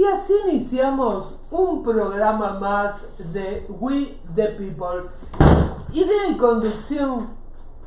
Y así iniciamos un programa más de We the People. Idea y conducción,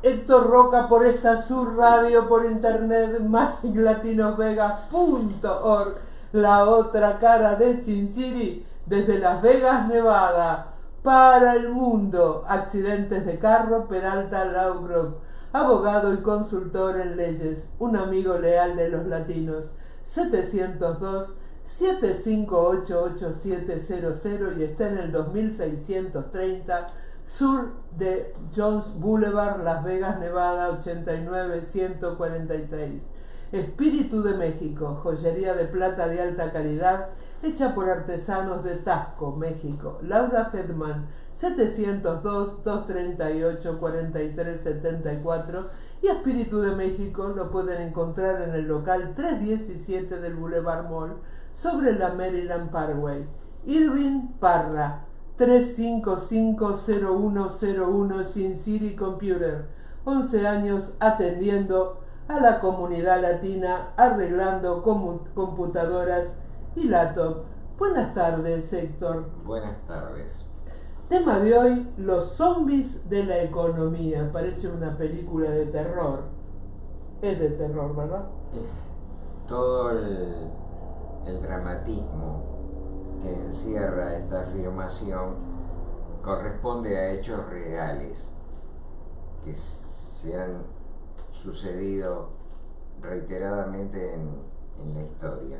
Héctor Roca por esta Sur Radio, por internet, magiclatinosvegas.org, la otra cara de Sin City, desde Las Vegas, Nevada, para el mundo. Accidentes de carro, Peralta Law Group, abogado y consultor en leyes, un amigo leal de los latinos. 702-758-8700 y está en el 2630 sur de Jones Boulevard, Las Vegas, Nevada, 89146. Espíritu de México, joyería de plata de alta calidad, hecha por artesanos de Tasco, México. Laura Fedman, 702-238-4374. Y Espíritu de México lo pueden encontrar en el local 317 del Boulevard Mall, sobre la Maryland Parkway. Irving Parra, 355-0101 Sin City Computer. 11 años atendiendo a la comunidad latina, arreglando computadoras y laptop. Buenas tardes, Héctor. Buenas tardes. Tema de hoy, los zombies de la economía. Parece una película de terror. Es de terror, ¿verdad? Todo el dramatismo que encierra esta afirmación corresponde a hechos reales que se han sucedido reiteradamente en la historia.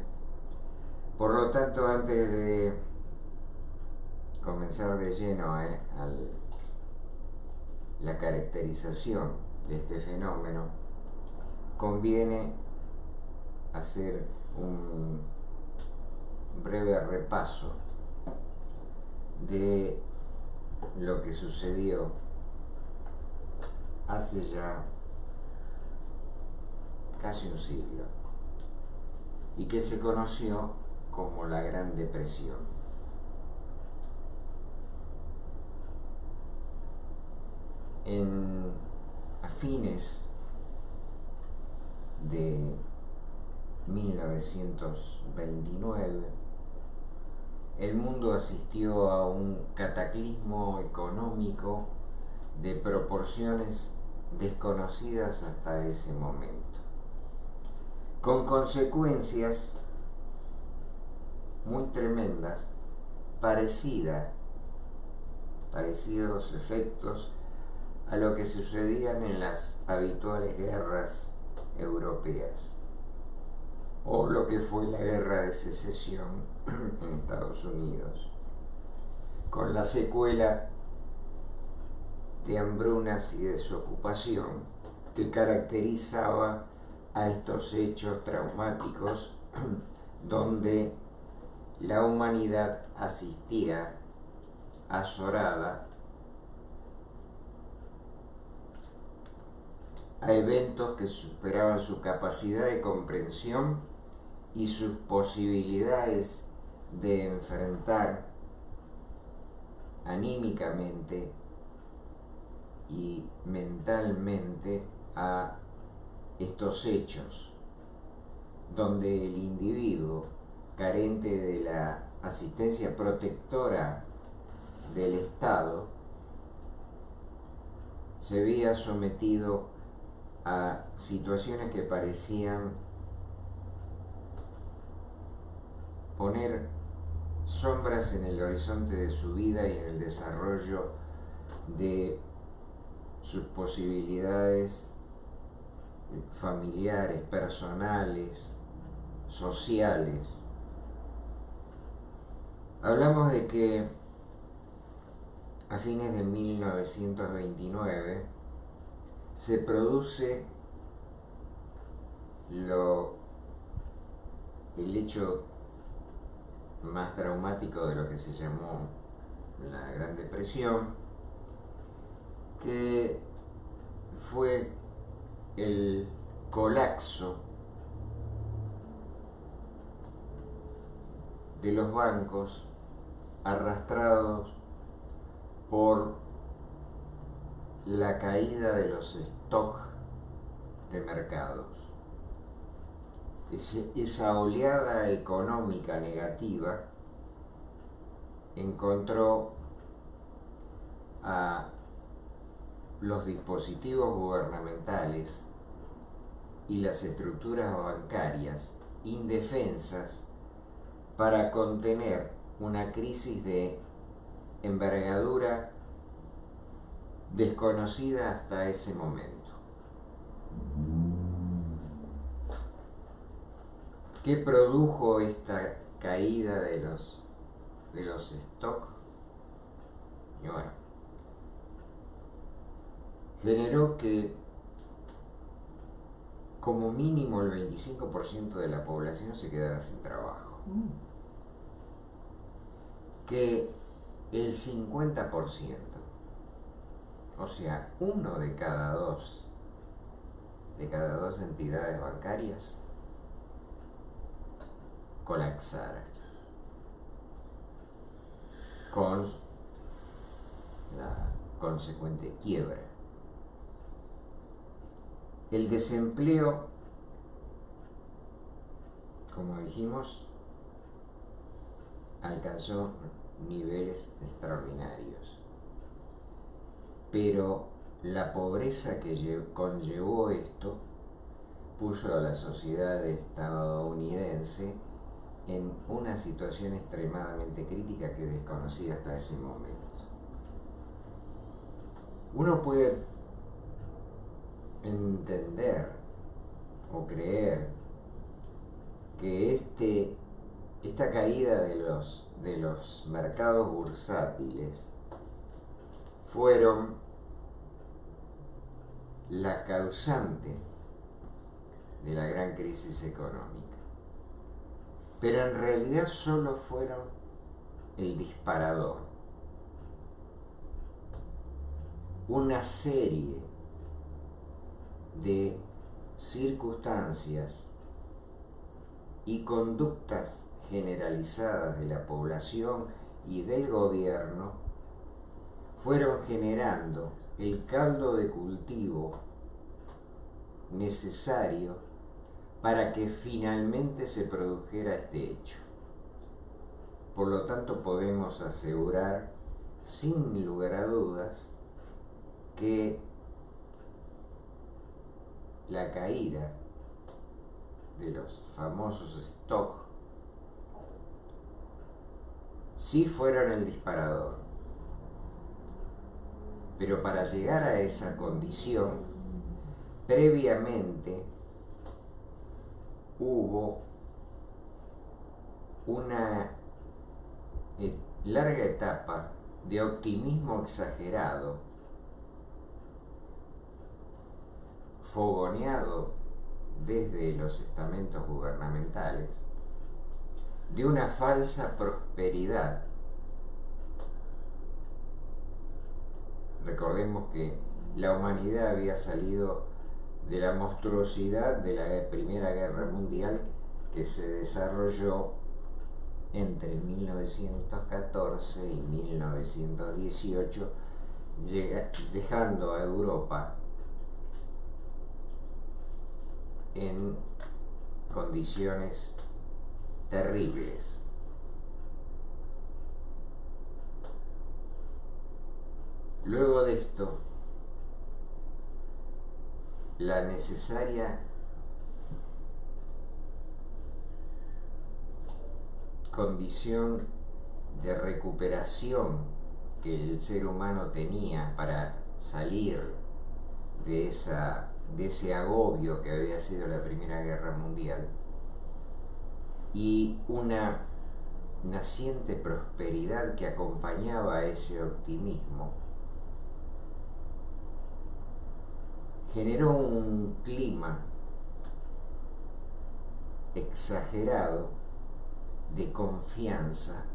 Por lo tanto, antes de comenzar de lleno a la caracterización de este fenómeno, conviene hacer un breve repaso de lo que sucedió hace ya casi un siglo y que se conoció como la Gran Depresión. A fines de 1929, el mundo asistió a un cataclismo económico de proporciones desconocidas hasta ese momento, con consecuencias muy tremendas, parecidos efectos a lo que sucedían en las habituales guerras europeas o lo que fue la guerra de secesión en Estados Unidos, con la secuela de hambrunas y desocupación que caracterizaba a estos hechos traumáticos donde la humanidad asistía azorada a eventos que superaban su capacidad de comprensión y sus posibilidades de enfrentar anímicamente y mentalmente a estos hechos, donde el individuo, carente de la asistencia protectora del Estado, se veía sometido a situaciones que parecían poner sombras en el horizonte de su vida y en el desarrollo de sus posibilidades familiares, personales, sociales. Hablamos de que a fines de 1929 se produce el hecho más traumático de lo que se llamó la Gran Depresión, que fue el colapso de los bancos arrastrados por la caída de los stocks de mercados. esa oleada económica negativa encontró a los dispositivos gubernamentales y las estructuras bancarias indefensas para contener una crisis de envergadura desconocida hasta ese momento. ¿Qué produjo esta caída de los stocks? Y bueno, generó que como mínimo el 25% de la población se quedara sin trabajo. Que el 50%, o sea, uno de cada dos entidades bancarias colapsara con la consecuente quiebra. El desempleo, como dijimos, alcanzó niveles extraordinarios, pero la pobreza que conllevó esto puso a la sociedad estadounidense en una situación extremadamente crítica que desconocía hasta ese momento. Uno puede entender o creer que esta caída de los mercados bursátiles fueron la causante de la gran crisis económica, pero en realidad solo fueron el disparador. Una serie de circunstancias y conductas generalizadas de la población y del gobierno fueron generando el caldo de cultivo necesario para que finalmente se produjera este hecho. Por lo tanto, podemos asegurar sin lugar a dudas que la caída de los famosos stocks sí fueron el disparador, pero para llegar a esa condición previamente hubo una larga etapa de optimismo exagerado, fogoneado desde los estamentos gubernamentales, de una falsa prosperidad. Recordemos que la humanidad había salido de la monstruosidad de la Primera Guerra Mundial que se desarrolló entre 1914 y 1918, dejando a Europa en condiciones terribles. Luego de esto, la necesaria condición de recuperación que el ser humano tenía para salir de ese agobio que había sido la Primera Guerra Mundial y una naciente prosperidad que acompañaba a ese optimismo, generó un clima exagerado de confianza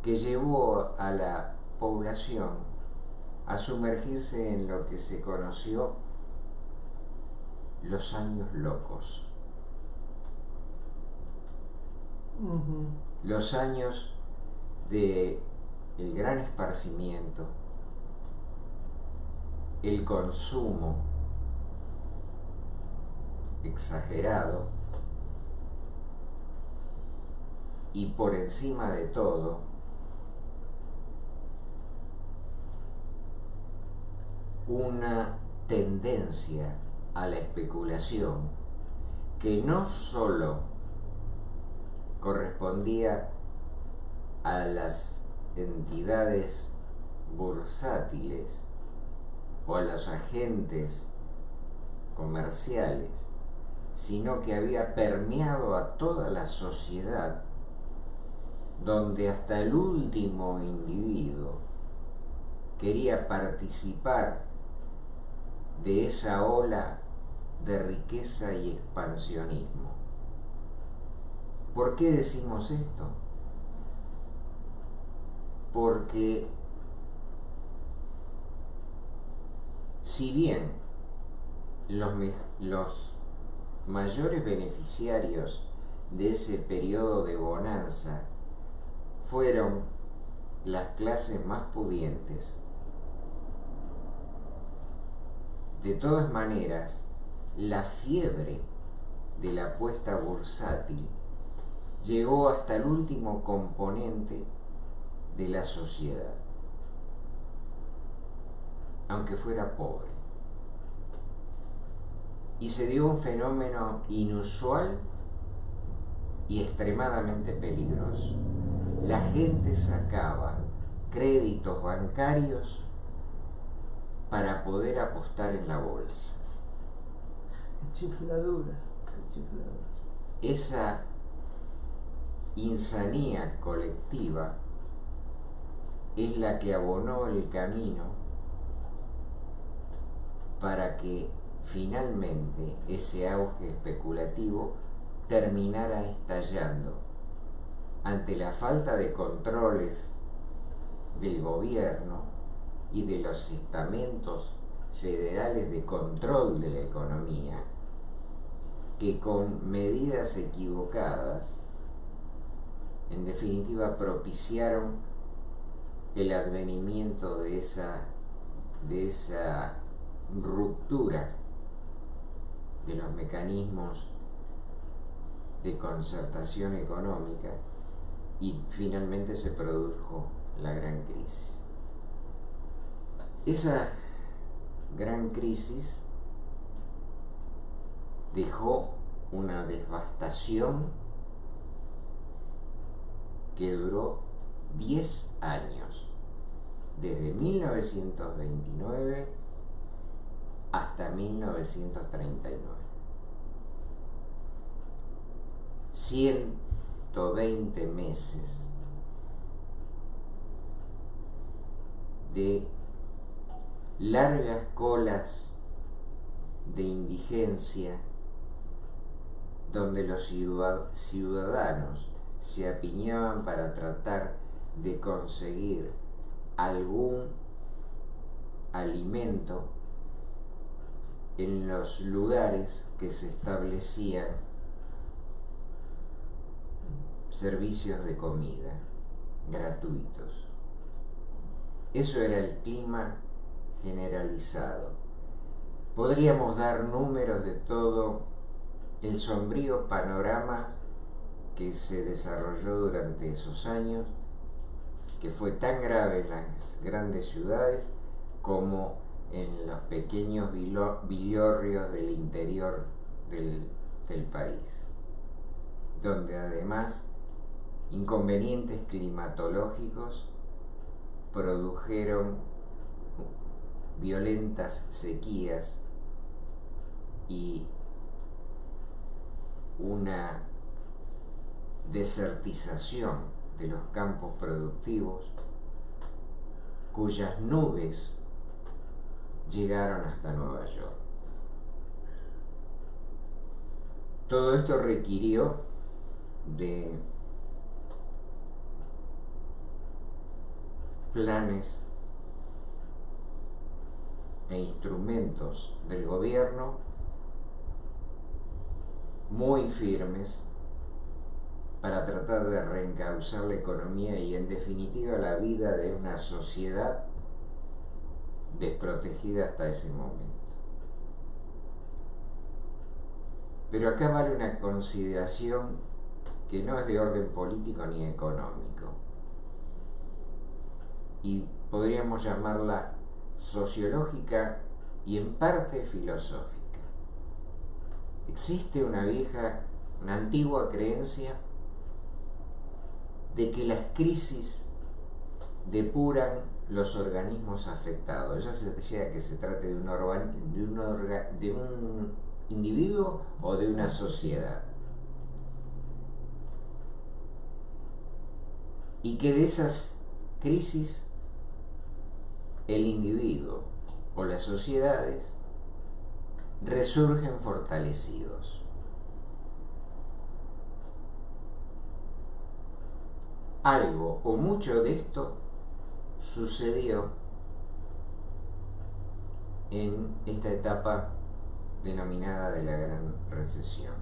que llevó a la población a sumergirse en lo que se conoció los años locos. Los años de el gran esparcimiento, el consumo, exagerado y por encima de todo una tendencia a la especulación que no solo correspondía a las entidades bursátiles o a los agentes comerciales, sino que había permeado a toda la sociedad, donde hasta el último individuo quería participar de esa ola de riqueza y expansionismo. ¿Por qué decimos esto? Porque si bien los mayores beneficiarios de ese periodo de bonanza fueron las clases más pudientes, de todas maneras, la fiebre de la apuesta bursátil llegó hasta el último componente de la sociedad, aunque fuera pobre. Y se dio un fenómeno inusual y extremadamente peligroso. La gente sacaba créditos bancarios para poder apostar en la bolsa. Chifladura. Esa insanía colectiva es la que abonó el camino para que finalmente ese auge especulativo terminara estallando ante la falta de controles del gobierno y de los estamentos federales de control de la economía, que con medidas equivocadas, en definitiva, propiciaron el advenimiento de esa ruptura de los mecanismos de concertación económica, y finalmente se produjo la gran crisis. Esa gran crisis dejó una devastación que duró 10 años, desde 1929 hasta 1939. 120 meses de largas colas de indigencia, donde los ciudadanos se apiñaban para tratar de conseguir algún alimento en los lugares que se establecían servicios de comida gratuitos. Eso era el clima generalizado. Podríamos dar números de todo el sombrío panorama que se desarrolló durante esos años, que fue tan grave en las grandes ciudades como en los pequeños villorrios del interior del país, donde además inconvenientes climatológicos produjeron violentas sequías y una desertización de los campos productivos, cuyas nubes llegaron hasta Nueva York. Todo esto requirió de planes e instrumentos del gobierno muy firmes para tratar de reencauzar la economía y, en definitiva, la vida de una sociedad desprotegida hasta ese momento. Pero acá vale una consideración que no es de orden político ni económico, y podríamos llamarla sociológica y en parte filosófica. Existe una antigua creencia de que las crisis depuran los organismos afectados, ya sea que se trate de un individuo o de una sociedad, y que de esas crisis el individuo o las sociedades resurgen fortalecidos. Algo o mucho de esto sucedió en esta etapa denominada de la Gran Recesión,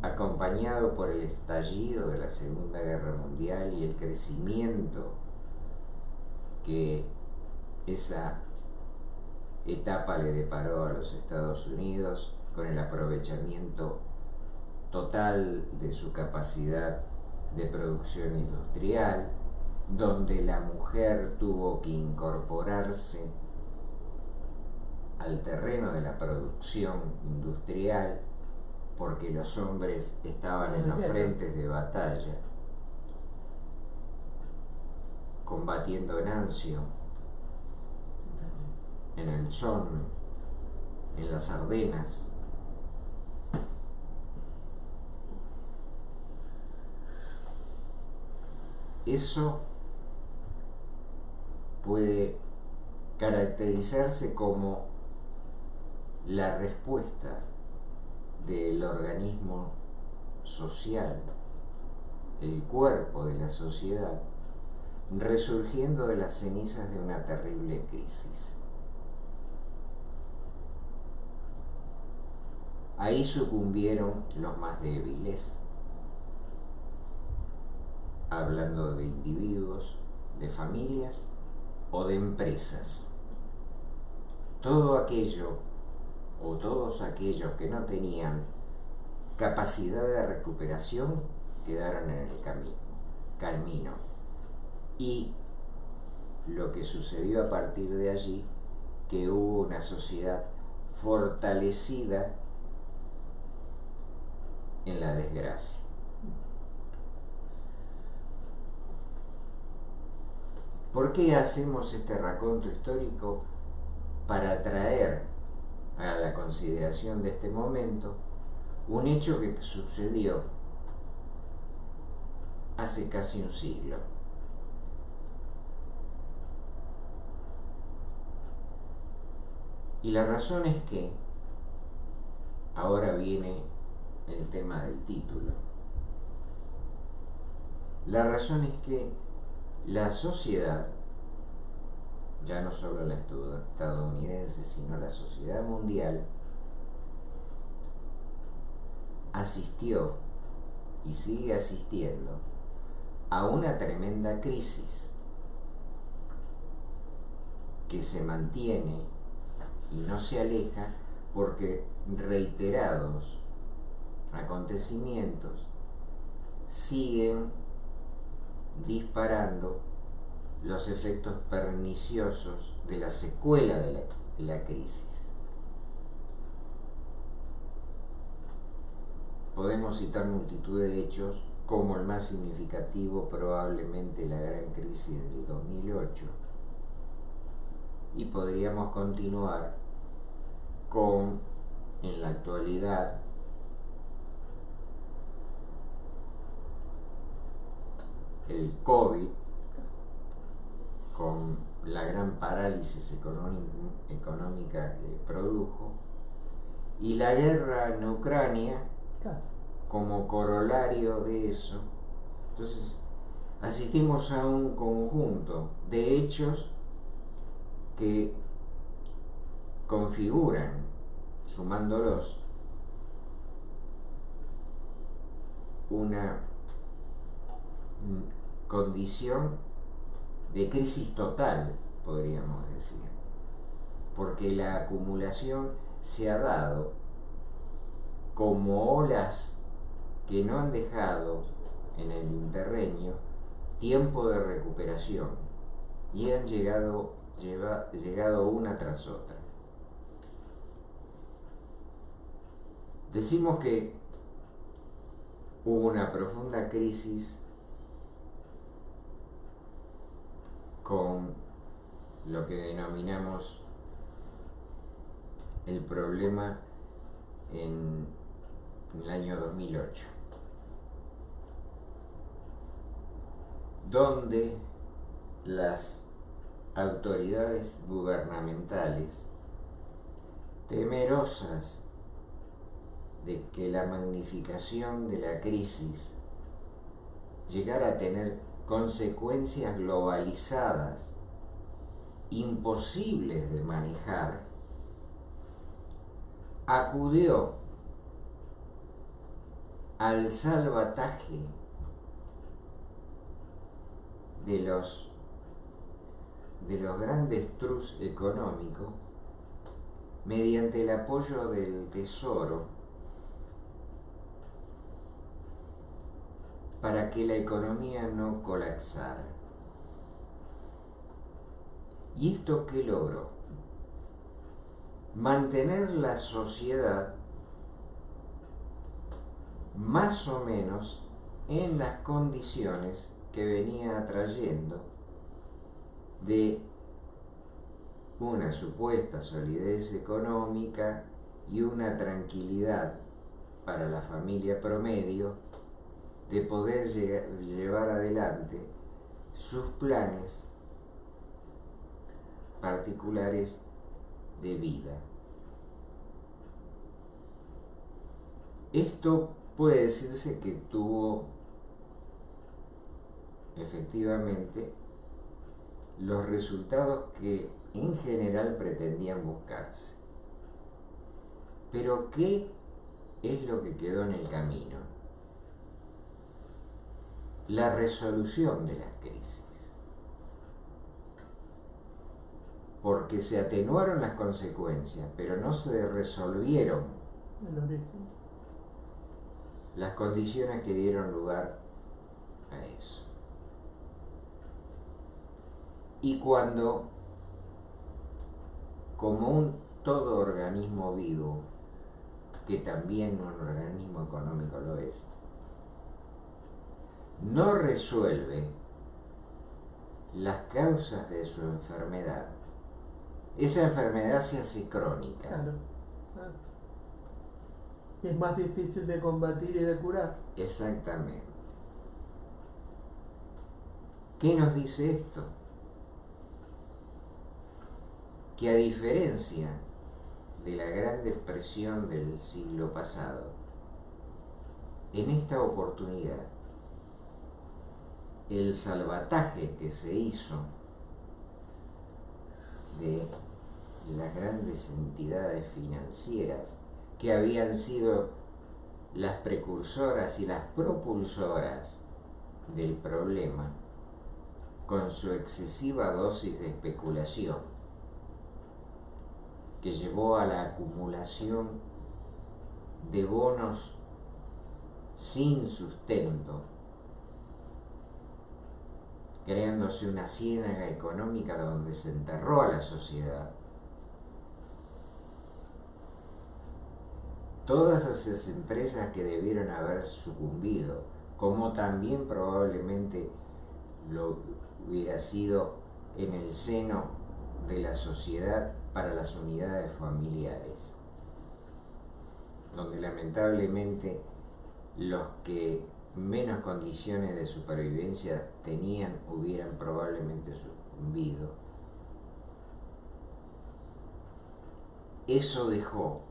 acompañado por el estallido de la Segunda Guerra Mundial y el crecimiento que esa etapa le deparó a los Estados Unidos, con el aprovechamiento total de su capacidad de producción industrial, donde la mujer tuvo que incorporarse al terreno de la producción industrial porque los hombres estaban en los frentes de batalla, combatiendo en Anzio, en el Somme, en las Ardenas. Eso puede caracterizarse como la respuesta del organismo social, el cuerpo de la sociedad, resurgiendo de las cenizas de una terrible crisis. Ahí sucumbieron los más débiles, hablando de individuos, de familias o de empresas. Todo aquello o todos aquellos que no tenían capacidad de recuperación quedaron en el camino. Y lo que sucedió a partir de allí, que hubo una sociedad fortalecida en la desgracia. ¿Por qué hacemos este raconto histórico? Para traer a la consideración de este momento un hecho que sucedió hace casi un siglo. Y la razón es que, ahora viene el tema del título, la razón es que la sociedad, ya no solo la estadounidense, sino la sociedad mundial, asistió y sigue asistiendo a una tremenda crisis que se mantiene y no se aleja porque reiterados acontecimientos siguen disparando los efectos perniciosos de la secuela de la crisis. Podemos citar multitud de hechos, como el más significativo probablemente la gran crisis del 2008, y podríamos continuar con, en la actualidad, el COVID, con la gran parálisis económica que produjo, y la guerra en Ucrania como corolario de eso. Entonces asistimos a un conjunto de hechos que configuran, sumándolos, una condición de crisis total, podríamos decir. porque la acumulación se ha dado como olas que no han dejado en el interreño tiempo de recuperación y han llegado una tras otra. Decimos que hubo una profunda crisis con lo que denominamos el problema en el año 2008, donde las autoridades gubernamentales, temerosas de que la magnificación de la crisis llegara a tener consecuencias globalizadas, imposibles de manejar, acudió al salvataje de los grandes trusts económicos mediante el apoyo del Tesoro para que la economía no colapsara. ¿Y esto qué logró? Mantener la sociedad más o menos en las condiciones que venía atrayendo de una supuesta solidez económica y una tranquilidad para la familia promedio de poder llevar adelante sus planes particulares de vida. Esto puede decirse que tuvo efectivamente los resultados que en general pretendían buscarse. Pero ¿qué es lo que quedó en el camino? La resolución de las crisis. Porque se atenuaron las consecuencias, pero no se resolvieron las condiciones que dieron lugar a eso. Y cuando, como todo organismo vivo, que también un organismo económico lo es, no resuelve las causas de su enfermedad, esa enfermedad se hace crónica. Claro. Es más difícil de combatir y de curar. Exactamente. ¿Qué nos dice esto? Que a diferencia de la Gran Depresión del siglo pasado, en esta oportunidad el salvataje que se hizo de las grandes entidades financieras que habían sido las precursoras y las propulsoras del problema, con su excesiva dosis de especulación, que llevó a la acumulación de bonos sin sustento, creándose una ciénaga económica donde se enterró a la sociedad. Todas esas empresas que debieron haber sucumbido, como también probablemente lo hubiera sido en el seno de la sociedad para las unidades familiares, donde lamentablemente los que menos condiciones de supervivencia tenían hubieran probablemente sucumbido. Eso dejó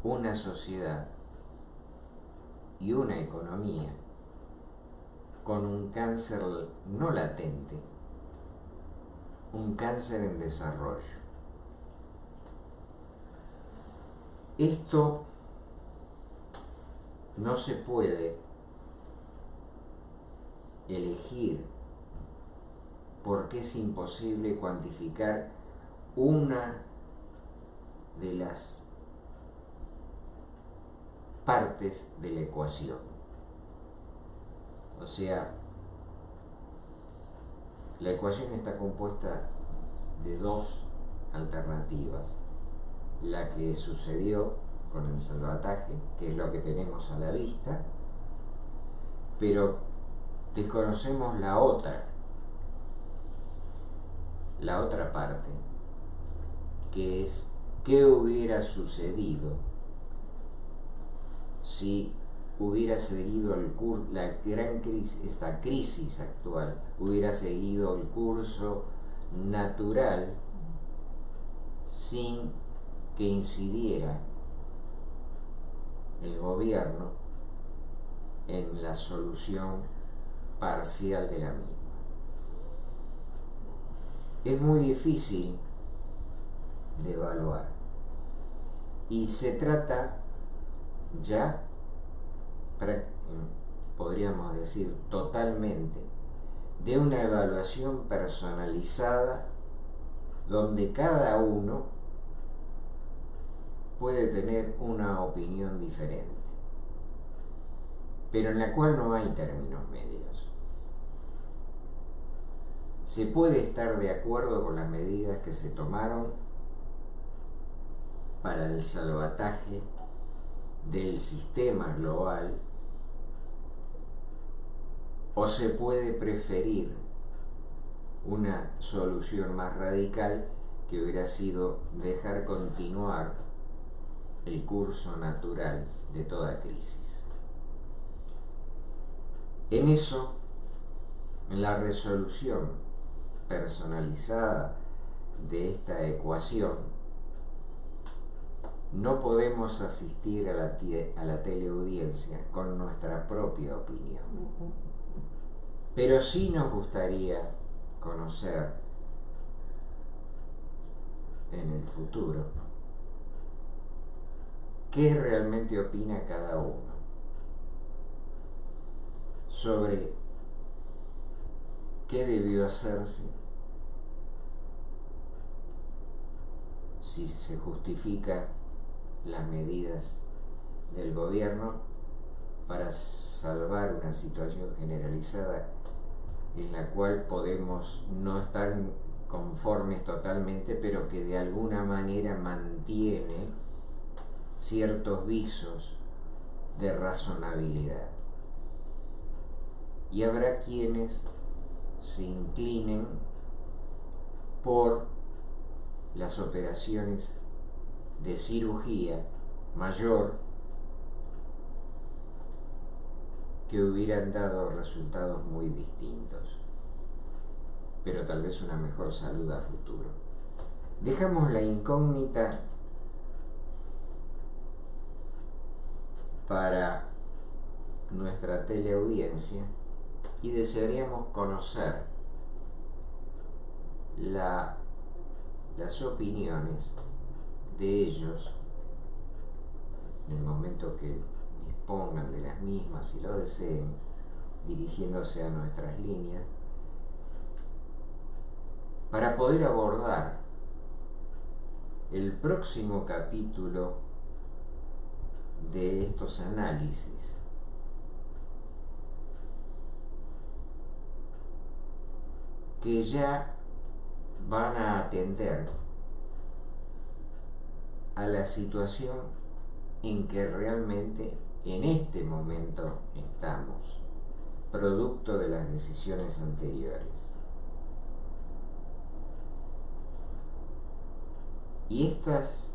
una sociedad y una economía con un cáncer no latente, un cáncer en desarrollo. Esto no se puede elegir porque es imposible cuantificar una de las partes de la ecuación. O sea, la ecuación está compuesta de dos alternativas: la que sucedió con el salvataje, que es lo que tenemos a la vista, pero desconocemos la otra parte, que es qué hubiera sucedido si hubiera seguido la gran crisis, esta crisis actual, hubiera seguido el curso natural sin que incidiera el gobierno en la solución parcial de la misma. Es muy difícil de evaluar y se trata ya, podríamos decir totalmente, de una evaluación personalizada donde cada uno puede tener una opinión diferente, pero en la cual no hay términos medios. Se puede estar de acuerdo con las medidas que se tomaron para el salvataje del sistema global, o se puede preferir una solución más radical, que hubiera sido dejar continuar el curso natural de toda crisis. En eso, en la resolución personalizada de esta ecuación, no podemos asistir a la teleaudiencia con nuestra propia opinión, pero sí nos gustaría conocer en el futuro qué realmente opina cada uno sobre qué debió hacerse, si se justifica las medidas del gobierno para salvar una situación generalizada en la cual podemos no estar conformes totalmente, pero que de alguna manera mantiene ciertos visos de razonabilidad. Y habrá quienes se inclinen por las operaciones de cirugía mayor que hubieran dado resultados muy distintos, pero tal vez una mejor salud a futuro. Dejamos la incógnita para nuestra teleaudiencia y desearíamos conocer las opiniones de ellos en el momento que dispongan de las mismas y lo deseen, dirigiéndose a nuestras líneas, para poder abordar el próximo capítulo de estos análisis, que ya van a atender a la situación en que realmente en este momento estamos, producto de las decisiones anteriores. Y estas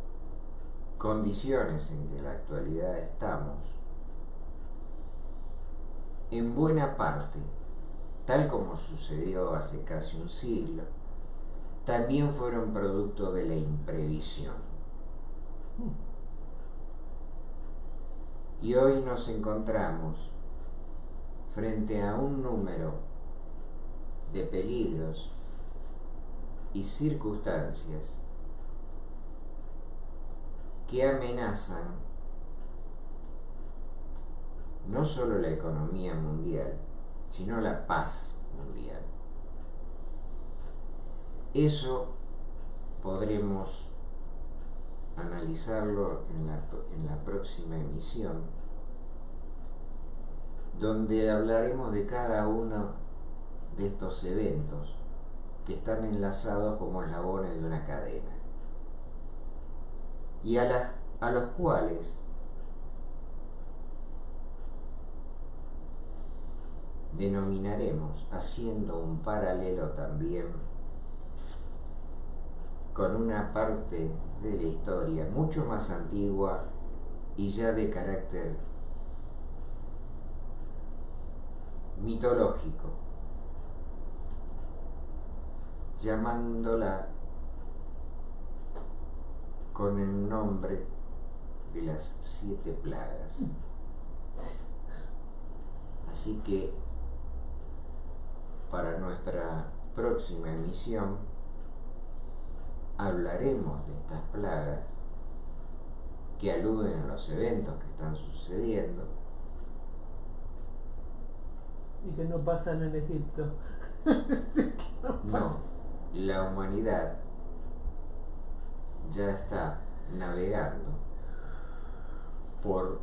condiciones en que en la actualidad estamos, en buena parte, tal como sucedió hace casi un siglo, también fueron producto de la imprevisión. Y hoy nos encontramos frente a un número de peligros y circunstancias que amenazan no solo la economía mundial, sino la paz mundial. Eso podremos analizarlo en la próxima emisión, donde hablaremos de cada uno de estos eventos que están enlazados como eslabones de una cadena y a los cuales denominaremos, haciendo un paralelo también con una parte de la historia mucho más antigua y ya de carácter mitológico, llamándola con el nombre de las 7 plagas. Así que para nuestra próxima emisión hablaremos de estas plagas que aluden a los eventos que están sucediendo y que no pasan en Egipto. No, la humanidad ya está navegando por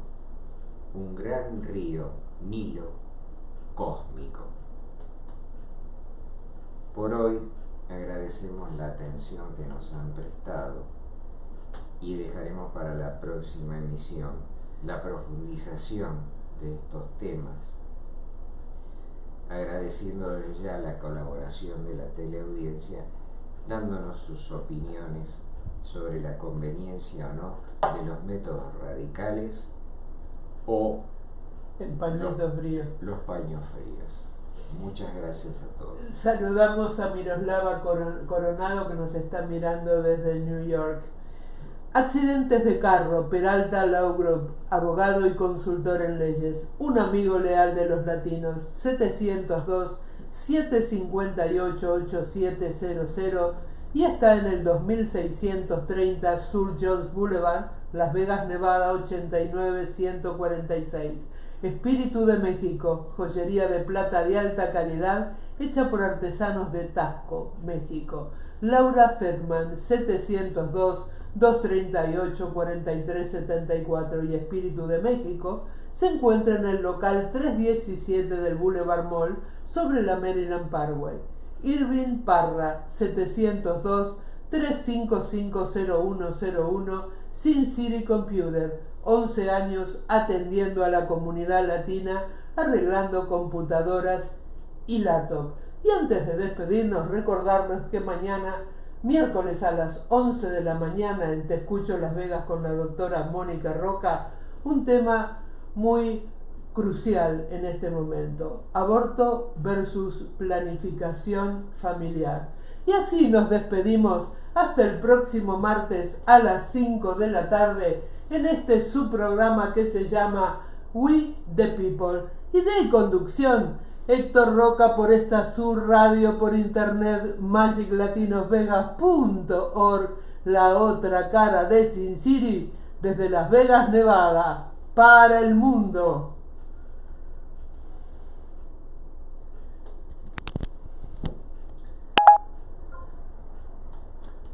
un gran río Nilo cósmico. Por hoy agradecemos la atención que nos han prestado y dejaremos para la próxima emisión la profundización de estos temas, agradeciendo desde ya la colaboración de la teleaudiencia, dándonos sus opiniones sobre la conveniencia o no de los métodos radicales o el pañito frío. Los paños fríos. Muchas gracias a todos. Saludamos a Miroslava Coronado, que nos está mirando desde New York. Accidentes de carro, Peralta Law Group, abogado y consultor en leyes, un amigo leal de los latinos, 702-758-8700 y está en el 2630 Sur Jones Boulevard, Las Vegas, Nevada 89146. Espíritu de México, joyería de plata de alta calidad hecha por artesanos de Taxco, México. Laura Fedman, 702-238-4374 y Espíritu de México se encuentra en el local 317 del Boulevard Mall sobre la Maryland Parkway. Irving Parra, 702-355-0101, Sin City Computer, 11 años atendiendo a la comunidad latina, arreglando computadoras y laptop. Y antes de despedirnos, recordarles que mañana, miércoles a las 11 de la mañana, en Te Escucho Las Vegas con la doctora Mónica Roca, un tema muy crucial en este momento: aborto versus planificación familiar. Y así nos despedimos hasta el próximo martes a las 5 de la tarde en este subprograma que se llama We the People, y de conducción Héctor Roca por esta Sur Radio por internet, magiclatinosvegas.org, la otra cara de Sin City, desde Las Vegas, Nevada, para el mundo.